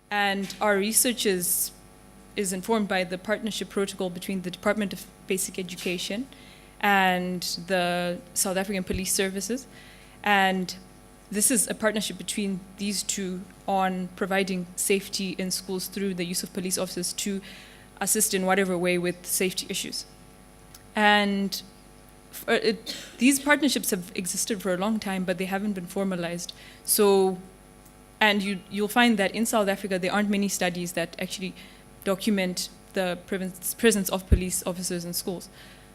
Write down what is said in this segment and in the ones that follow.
And our research is informed by the partnership protocol between the Department of Basic Education and the South African Police Services. And this is a partnership between these two on providing safety in schools through the use of police officers to assist in whatever way with safety issues. And these partnerships have existed for a long time, but they haven't been formalized. So, and you'll find that in South Africa, there aren't many studies that actually document the presence of police officers in schools.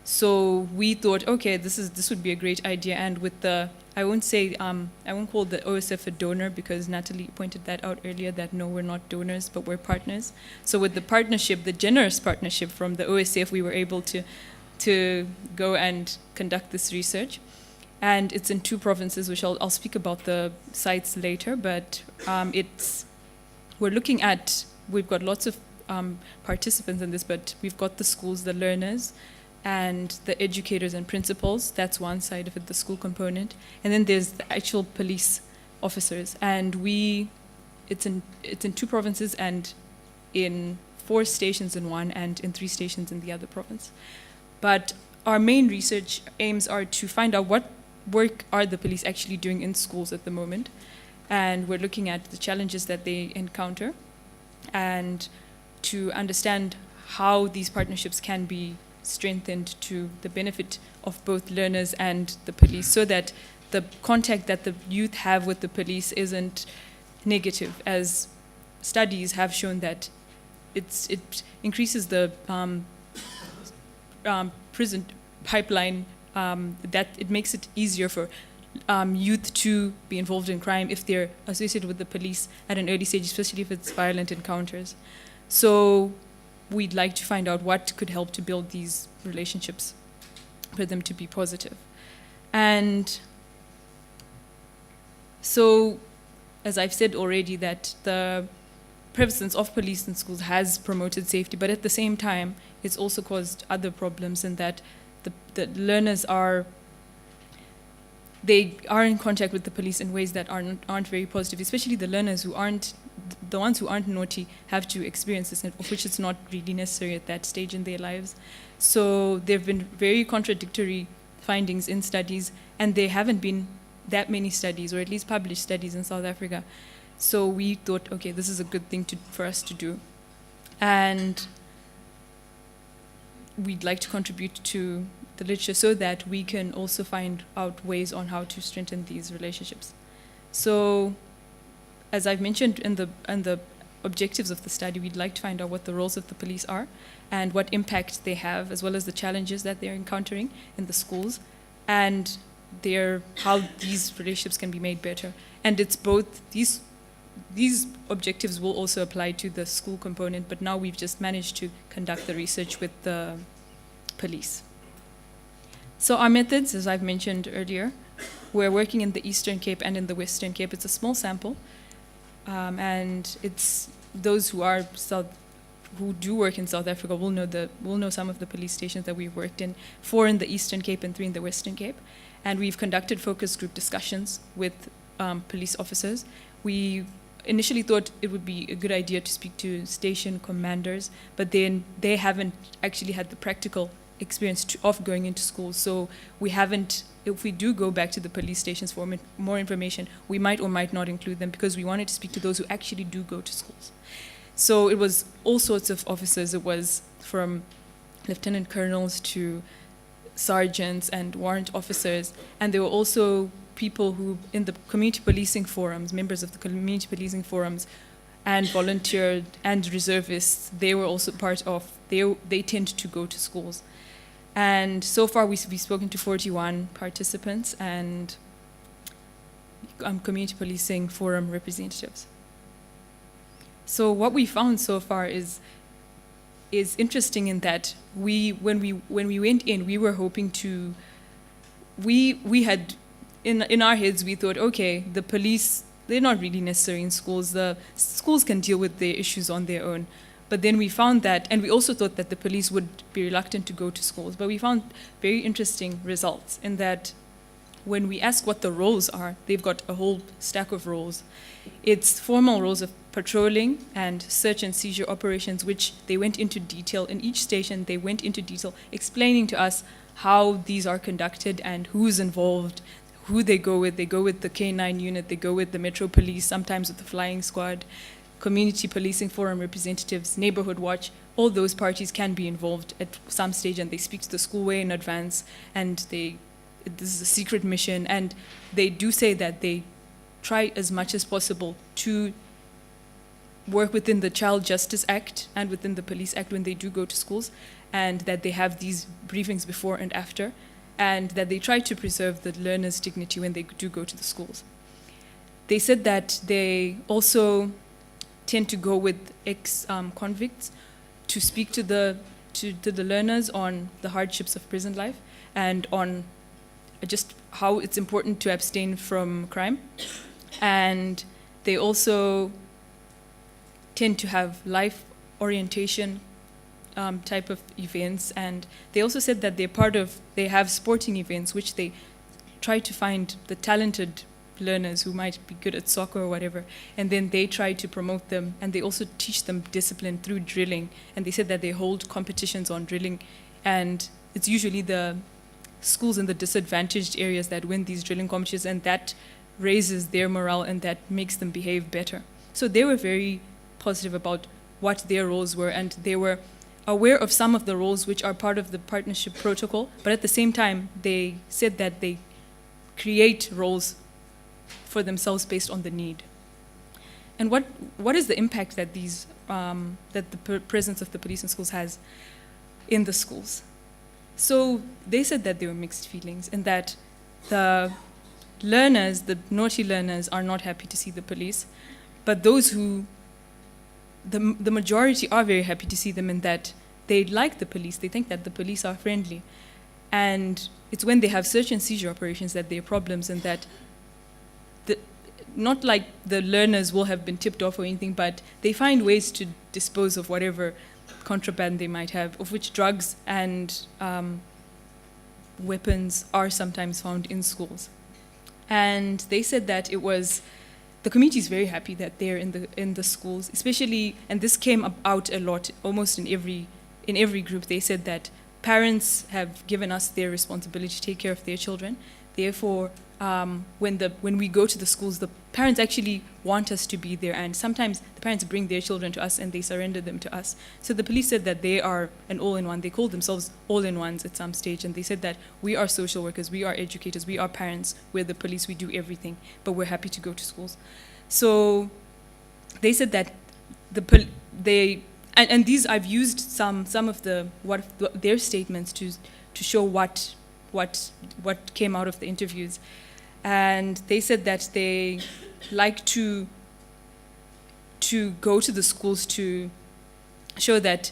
So we thought, okay, this would be a great idea. And with the, I won't call the OSF a donor, because Natalie pointed that out earlier, that no, we're not donors, but we're partners. So with the partnership, the generous partnership from the OSF, we were able to go and conduct this research. And it's in 2 provinces, which I'll speak about the sites later, but we've got lots of participants in this, but we've got the schools, the learners, and the educators and principals. That's one side of it, the school component. And then there's the actual police officers. And it's in 2 provinces and in 4 stations in one and in 3 stations in the other province. But our main research aims are to find out what work are the police actually doing in schools at the moment. And we're looking at the challenges that they encounter and to understand how these partnerships can be strengthened to the benefit of both learners and the police, so that the contact that the youth have with the police isn't negative, as studies have shown that it increases the prison pipeline, that it makes it easier for youth to be involved in crime if they're associated with the police at an early stage, especially if it's violent encounters. So we'd like to find out what could help to build these relationships for them to be positive. And so, as I've said already, that the presence of police in schools has promoted safety, but at the same time, it's also caused other problems in that the learners are in contact with the police in ways that aren't very positive, especially the learners the ones who aren't naughty have to experience this, of which it's not really necessary at that stage in their lives. So there have been very contradictory findings in studies, and there haven't been that many studies, or at least published studies in South Africa. So we thought, okay, this is a good thing for us to do. And we'd like to contribute to the literature so that we can also find out ways on how to strengthen these relationships. So, as I've mentioned in the objectives of the study, we'd like to find out what the roles of the police are and what impact they have, as well as the challenges that they're encountering in the schools, and how these relationships can be made better. And it's both these objectives will also apply to the school component, but now we've just managed to conduct the research with the police. So our methods, as I've mentioned earlier, we're working in the Eastern Cape and in the Western Cape. It's a small sample, and it's those who do work in South Africa will know some of the police stations that we've worked in, 4 in the Eastern Cape and 3 in the Western Cape. And we've conducted focus group discussions with police officers. We initially thought it would be a good idea to speak to station commanders, but then they haven't actually had the practical experience of going into schools. So if we do go back to the police stations for more information, we might or might not include them, because we wanted to speak to those who actually do go to schools. So it was all sorts of officers. It was from lieutenant colonels to sergeants and warrant officers. And there were also people who, in the community policing forums, members of the community policing forums, and volunteered and reservists, they were also part of, they tend to go to schools. And so far we've spoken to 41 participants and community policing forum representatives. So what we found so far is interesting in that when we went in, we were hoping to, we had, in our heads, we thought, okay, the police, they're not really necessary in schools. The schools can deal with their issues on their own. But then we found that, and we also thought that the police would be reluctant to go to schools, but we found very interesting results in that when we ask what the roles are, they've got a whole stack of roles. It's formal roles of patrolling and search and seizure operations, which they went into detail. In each station, they went into detail explaining to us how these are conducted and who's involved, who they go with. They go with the K9 unit, they go with the Metro Police, sometimes with the Flying Squad, Community Policing Forum representatives, Neighborhood Watch. All those parties can be involved at some stage, and they speak to the schoolway in advance, and this is a secret mission, and they do say that they try as much as possible to work within the Child Justice Act and within the Police Act when they do go to schools, and that they have these briefings before and after, and that they try to preserve the learner's dignity when they do go to the schools. They said that they also tend to go with ex-convicts to speak to the learners on the hardships of prison life and on just how it's important to abstain from crime. And they also tend to have life orientation type of events. And they also said that they have sporting events, which they try to find the talented learners who might be good at soccer or whatever, and then they try to promote them, and they also teach them discipline through drilling. And they said that they hold competitions on drilling, and it's usually the schools in the disadvantaged areas that win these drilling competitions, and that raises their morale and that makes them behave better. So they were very positive about what their roles were, and they were aware of some of the roles which are part of the partnership protocol, but at the same time they said that they create roles for themselves based on the need. And what is the impact that the presence of the police in schools has in the schools? So they said that there were mixed feelings, and that the naughty learners are not happy to see the police, but the majority are very happy to see them, and that they like the police. They think that the police are friendly. And it's when they have search and seizure operations that there are problems, and that not like the learners will have been tipped off or anything, but they find ways to dispose of whatever contraband they might have, of which drugs and weapons are sometimes found in schools. And they said that the community is very happy that they're in the schools, especially, and this came out a lot, almost in every group. They said that parents have given us their responsibility to take care of their children. Therefore, when we go to the schools, the parents actually want us to be there, and sometimes the parents bring their children to us and they surrender them to us. So the police said that they are an all-in-one. They called themselves all-in-ones at some stage, and they said that we are social workers, we are educators, we are parents, we're the police, we do everything, but we're happy to go to schools. So they said that and these, I've used some of their statements to show what came out of the interviews. And they said that they like to go to the schools to show that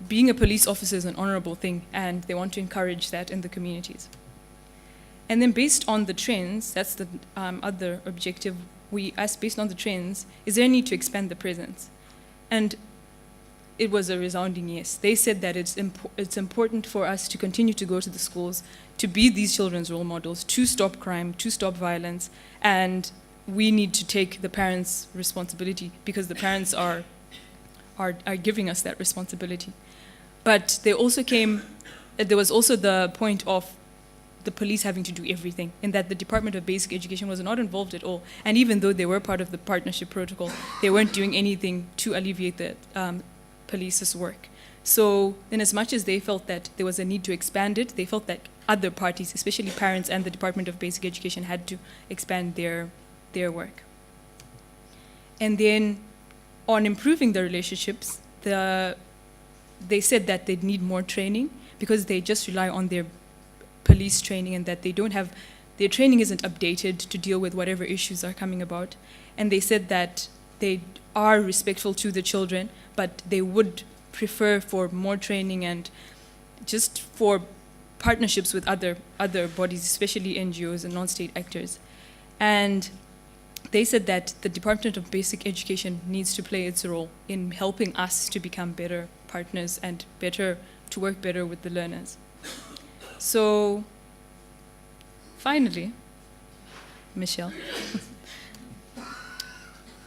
being a police officer is an honorable thing, and they want to encourage that in the communities. And then based on the trends, that's the other objective, we asked, based on the trends, is there a need to expand the presence? And it was a resounding yes. They said that it's important for us to continue to go to the schools, to be these children's role models, to stop crime, to stop violence, and we need to take the parents' responsibility, because the parents are giving us that responsibility. But there was also the point of the police having to do everything, in that the Department of Basic Education was not involved at all. And even though they were part of the partnership protocol, they weren't doing anything to alleviate the police's work. So in as much as they felt that there was a need to expand it, they felt that other parties, especially parents and the Department of Basic Education, had to expand their work. And then on improving the relationships, they said that they'd need more training, because they just rely on their police training, and that their training isn't updated to deal with whatever issues are coming about. And they said that they are respectful to the children, but they would prefer for more training and just for partnerships with other bodies, especially NGOs and non-state actors. And they said that the Department of Basic Education needs to play its role in helping us to become better partners and to work better with the learners. So finally, Michelle,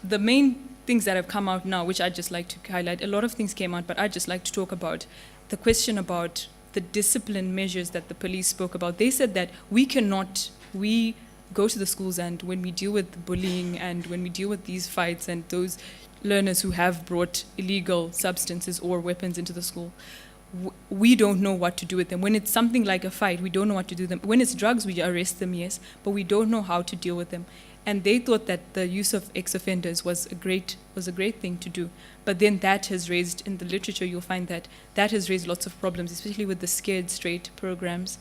the main things that have come out now, which I'd just like to highlight, a lot of things came out, but I'd just like to talk about the question about the discipline measures that the police spoke about. They said that we go to the schools, and when we deal with bullying and when we deal with these fights and those learners who have brought illegal substances or weapons into the school, we don't know what to do with them. When it's something like a fight, we don't know what to do with them. When it's drugs, we arrest them, yes, but we don't know how to deal with them. And they thought that the use of ex-offenders was a great thing to do. But then that has raised, in the literature, you'll find that has raised lots of problems, especially with the Scared Straight programs.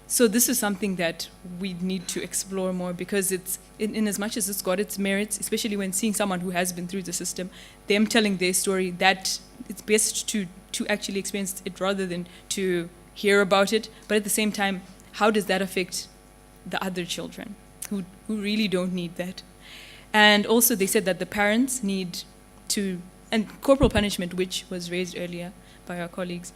So this is something that we need to explore more, because it's, in as much as it's got its merits, especially when seeing someone who has been through the system, them telling their story, that it's best to actually experience it rather than to hear about it. But at the same time, how does that affect the other children who really don't need that? And also they said that the parents need to, and corporal punishment, which was raised earlier by our colleagues,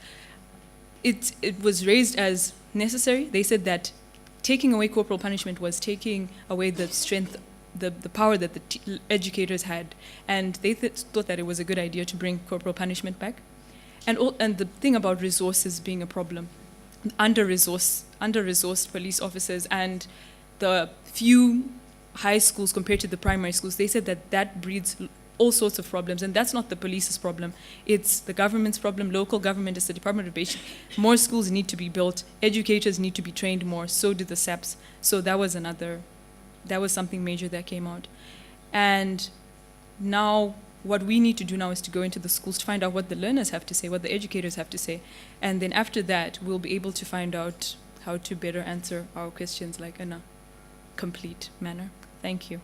it was raised as necessary. They said that taking away corporal punishment was taking away the strength, the power that the educators had, and they thought that it was a good idea to bring corporal punishment back. And the thing about resources being a problem, under-resourced police officers and the few high schools compared to the primary schools, they said that breeds all sorts of problems, and that's not the police's problem. It's the government's problem. Local government is the Department of Education. More schools need to be built. Educators need to be trained more. So do the SAPs. So that was something major that came out. And now what we need to do now is to go into the schools to find out what the learners have to say, what the educators have to say. And then after that, we'll be able to find out how to better answer our questions like in a complete manner. Thank you.